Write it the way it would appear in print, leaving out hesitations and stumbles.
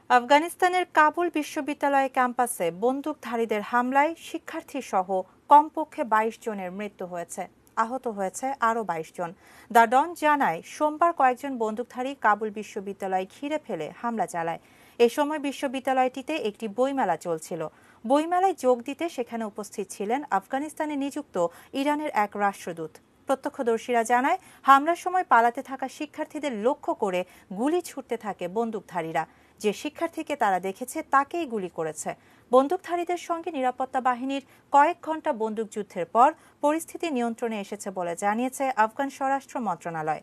আফগানিস্তানের কাবুল বিশ্ববিদ্যালয় ক্যাম্পাসে বন্দুকধারীদের হামলায় শিক্ষার্থীসহ কমপক্ষে ২২ জনের মৃত্যু হয়েছে, আহত হয়েছে আরও ২২ জন। দ্য ডন জানায়, সোমবার কয়েকজন বন্দুকধারী কাবুল বিশ্ববিদ্যালয় ঘিরে ফেলে হামলা চালায়। এ সময় বিশ্ববিদ্যালয়টিতে একটি বইমেলা চলছিল। বইমেলায় যোগ দিতে সেখানে উপস্থিত ছিলেন আফগানিস্তানে নিযুক্ত ইরানের এক রাষ্ট্রদূত। প্রত্যক্ষদর্শীরা জানায়, হামলার সময় পালাতে থাকা শিক্ষার্থীদের লক্ষ্য করে গুলি ছুটতে থাকে বন্দুকধারীরা। যে শিক্ষার্থীকে তারা দেখেছে তাকেই গুলি করেছে। বন্দুকধারীদের সঙ্গে নিরাপত্তা বাহিনীর কয়েক ঘণ্টা বন্দুকযুদ্ধের পর পরিস্থিতি নিয়ন্ত্রণে এসেছে বলে জানিয়েছে আফগান স্বরাষ্ট্র মন্ত্রণালয়।